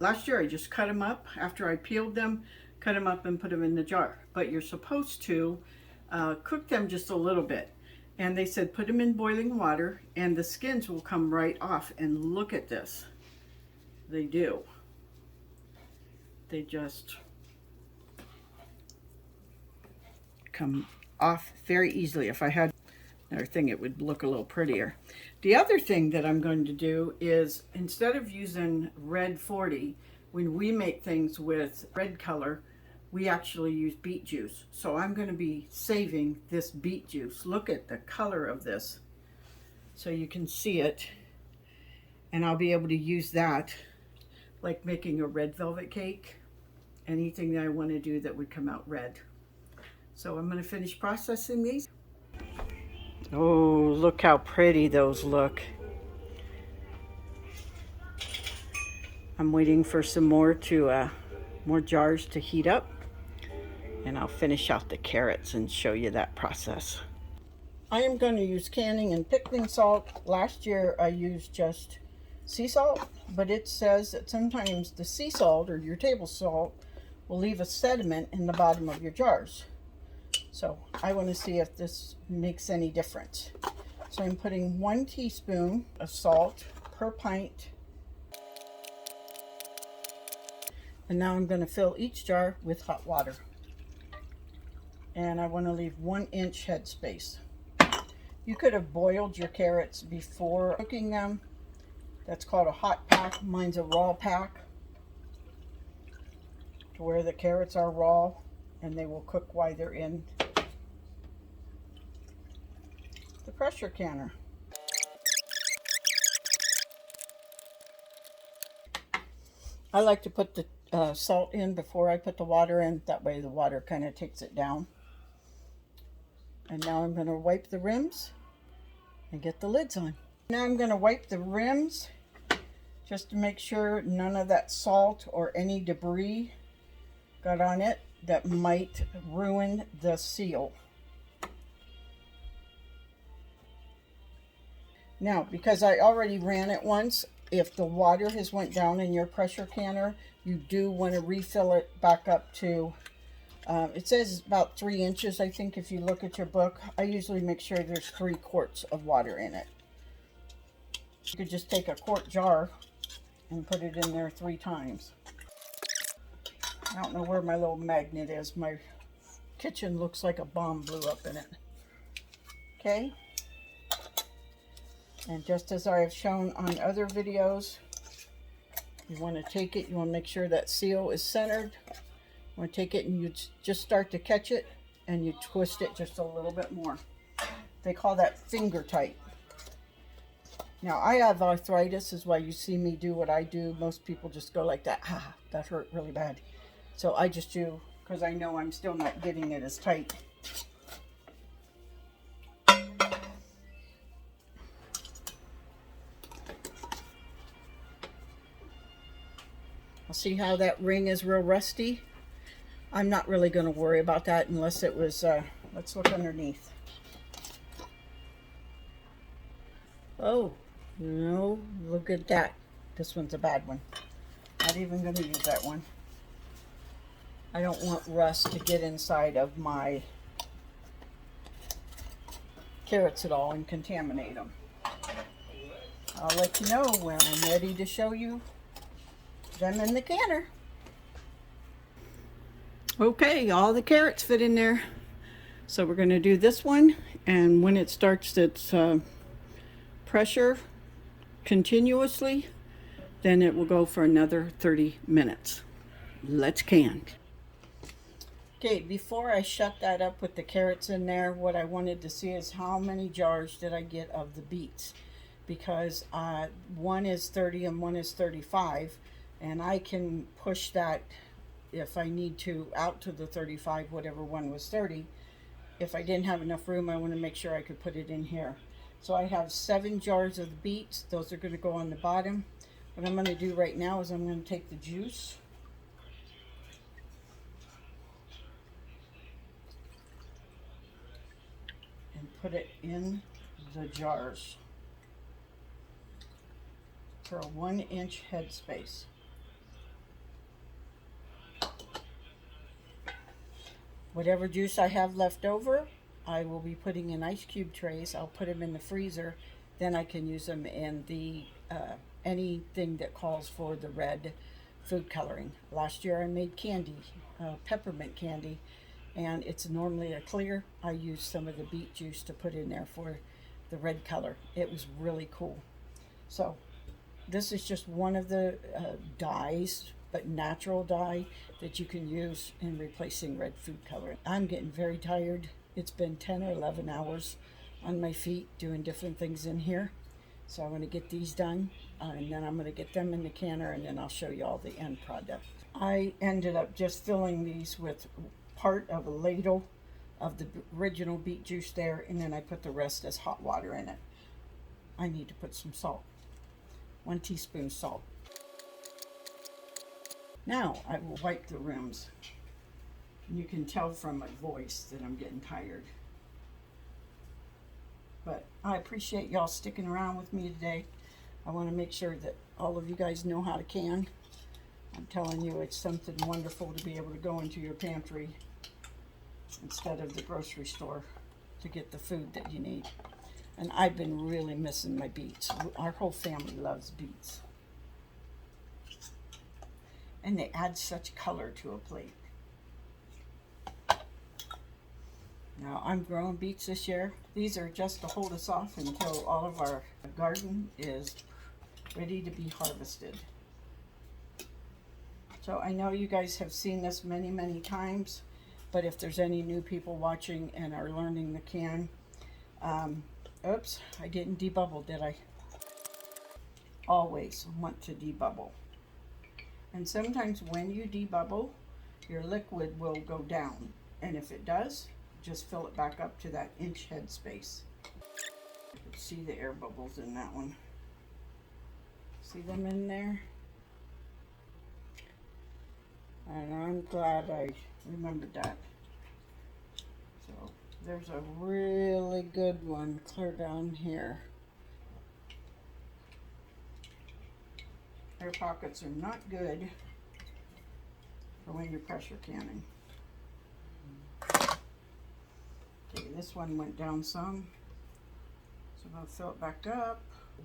last year I just cut them up after I peeled them, cut them up and put them in the jar. But you're supposed to cook them just a little bit. And they said put them in boiling water and the skins will come right off. And look at this. They do. They just come off very easily. If I had another thing, it would look a little prettier. The other thing that I'm going to do is, instead of using red 40, when we make things with red color, we actually use beet juice. So I'm going to be saving this beet juice. Look at the color of this, so you can see it. And I'll be able to use that, like making a red velvet cake, anything that I want to do that would come out red. So I'm going to finish processing these. Oh, look how pretty those look. I'm waiting for some more jars to heat up, and I'll finish out the carrots and show you that process. I am going to use canning and pickling salt. Last year I used just sea salt, but it says that sometimes the sea salt or your table salt will leave a sediment in the bottom of your jars. So I want to see if this makes any difference. So I'm putting 1 teaspoon of salt per pint. And now I'm going to fill each jar with hot water. And I want to leave 1 inch headspace. You could have boiled your carrots before cooking them. That's called a hot pack. Mine's a raw pack, to where the carrots are raw and they will cook while they're in the pressure canner. I like to put the salt in before I put the water in. That way the water kind of takes it down. And now I'm going to wipe the rims and get the lids on. Now I'm going to wipe the rims just to make sure none of that salt or any debris got on it that might ruin the seal. Now, because I already ran it once, if the water has went down in your pressure canner, you do want to refill it back up to, it says about 3 inches, I think, if you look at your book. I usually make sure there's 3 quarts of water in it. You could just take a quart jar and put it in there 3 times. I don't know where my little magnet is. My kitchen looks like a bomb blew up in it. Okay. And just as I have shown on other videos, you want to take it, you want to make sure that seal is centered. You want to take it and you just start to catch it and you twist it just a little bit more. They call that finger tight. Now, I have arthritis, is why you see me do what I do. Most people just go like that. Ah, that hurt really bad. So I just do, because I know I'm still not getting it as tight. I'll see how that ring is real rusty. I'm not really going to worry about that unless it was, let's look underneath. Oh, no, look at that. This one's a bad one. Not even going to use that one. I don't want rust to get inside of my carrots at all and contaminate them. I'll let you know when I'm ready to show you them in the canner. Okay, all the carrots fit in there. So we're going to do this one, and when it starts its pressure continuously, then it will go for another 30 minutes. Let's can. Okay, before I shut that up with the carrots in there, what I wanted to see is how many jars did I get of the beets, because one is 30 and one is 35, and I can push that if I need to out to the 35, whatever one was 30. If I didn't have enough room, I want to make sure I could put it in here. So I have 7 jars of beets. Those are going to go on the bottom. What I'm going to do right now is I'm going to take the juice and put it in the jars for a 1 inch headspace. Whatever juice I have left over, I will be putting in ice cube trays. I'll put them in the freezer. Then I can use them in the anything that calls for the red food coloring. Last year I made candy, peppermint candy, and it's normally a clear. I used some of the beet juice to put in there for the red color. It was really cool. So this is just one of the dyes, but natural dye that you can use in replacing red food coloring. I'm getting very tired. It's been 10 or 11 hours on my feet doing different things in here. So I'm going to get these done, and then I'm going to get them in the canner, and then I'll show you all the end product. I ended up just filling these with part of a ladle of the original beet juice there, and then I put the rest as hot water in it. I need to put some salt. 1 teaspoon salt. Now I will wipe the rims. You can tell from my voice that I'm getting tired. But I appreciate y'all sticking around with me today. I want to make sure that all of you guys know how to can. I'm telling you, it's something wonderful to be able to go into your pantry instead of the grocery store to get the food that you need. And I've been really missing my beets. Our whole family loves beets. And they add such color to a plate. Now I'm growing beets this year. These are just to hold us off until all of our garden is ready to be harvested. So I know you guys have seen this many, many times, but if there's any new people watching and are learning the can, oops, I didn't debubble, did I? Always want to debubble. And sometimes when you debubble, your liquid will go down. And if it does, just fill it back up to that inch head space. You can see the air bubbles in that one. See them in there? And I'm glad I remembered that. So there's a really good one clear down here. Air pockets are not good for when you're pressure canning. Okay, this one went down some. So I'm going to fill it back up.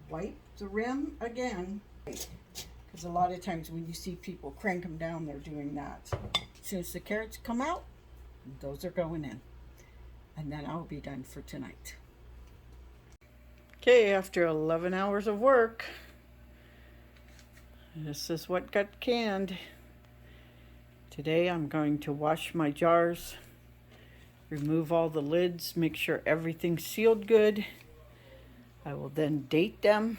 Wipe the rim again. Because a lot of times when you see people crank them down, they're doing that. As soon as the carrots come out, those are going in. And then I'll be done for tonight. Okay, after 11 hours of work, this is what got canned. Today I'm going to wash my jars, remove all the lids, make sure everything's sealed good. I will then date them.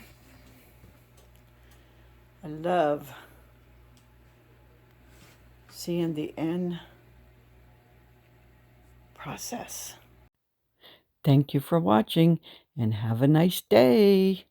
I love seeing the end process. Thank you for watching and have a nice day.